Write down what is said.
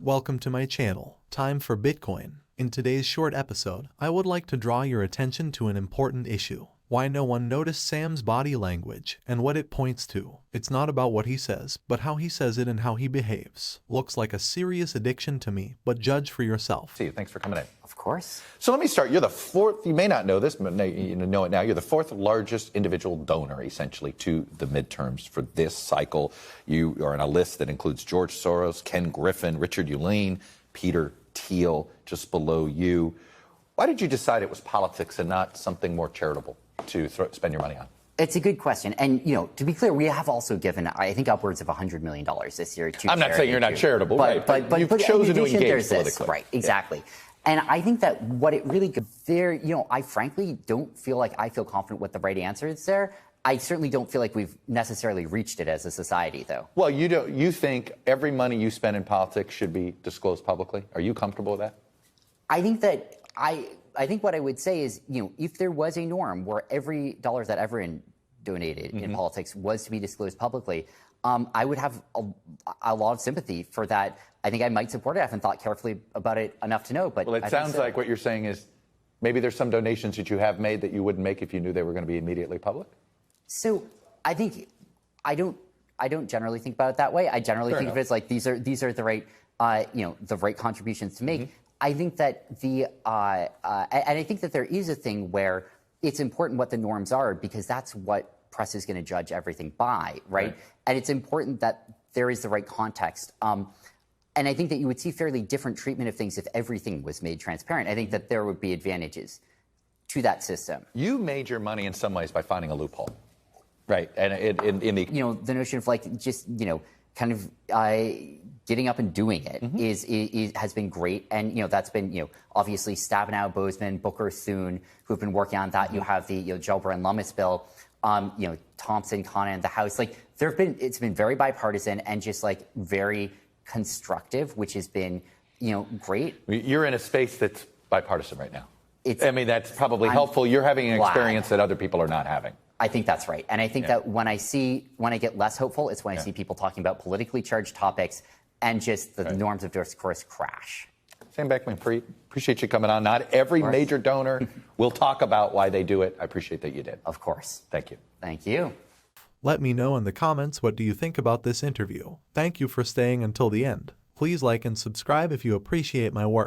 Welcome to my channel. Time for Bitcoin. In today's short episode, I would like to draw your attention to an important issue. Why no one noticed Sam's body language and what it points to. It's not about what he says, but how he says it and how he behaves. Looks like a serious addiction to me, but judge for yourself. See you. Thanks for coming in. Of course. So let me start. You're the fourth, you may not know this, but you know it now. You're the fourth largest individual donor, essentially, to the midterms for this cycle. You are on a list that includes George Soros, Ken Griffin, Richard Uihlein, Peter Thiel, just below you. Why did you decide it was politics and not something more charitable to spend your money on? It's a good question. And, to be clear, we have also given, I think, upwards of $100 million this year to I'm not saying you're not charitable, but, right? But you've chosen to engage politically. This, right, exactly. Yeah. And I think that what it really there, I frankly don't feel like I feel confident what the right answer is there. I certainly don't feel like we've necessarily reached it as a society, though. Well, you think every money you spend in politics should be disclosed publicly? Are you comfortable with that? I think that I think what I would say is, if there was a norm where every dollar that everyone donated in politics was to be disclosed publicly, I would have a lot of sympathy for that. I think I might support it. I haven't thought carefully about it enough to know. But well, it sounds like what you're saying is maybe there's some donations that you have made that you wouldn't make if you knew they were going to be immediately public. So I think I don't generally think about it that way. I generally think of it as like these are the right the right contributions to make. I think that and I think that there is a thing where it's important what the norms are because that's what press is going to judge everything by, right? And it's important that there is the right context. And I think that you would see fairly different treatment of things if everything was made transparent. I think that there would be advantages to that system. You made your money in some ways by finding a loophole, right? And in the the notion of like just kind of getting up and doing it has been great, and that's been obviously Stabenow, Bozeman, Booker, Thune, who have been working on that. You have the Gelber and Lummis bill, Thompson, Conan, the House. Like it's been very bipartisan and just like very constructive, which has been great. You're in a space that's bipartisan right now. That's probably helpful. You're having an experience that other people are not having. I think that's right. And I think that when I get less hopeful, it's when I see people talking about politically charged topics and just the norms of discourse crash. Sam bankman-fried, appreciate you coming on. Not every major donor will talk about why they do it. I appreciate that you did. Of course. Thank you. Thank you. Let me know in the comments what do you think about this interview. Thank you for staying until the end. Please like and subscribe if you appreciate my work.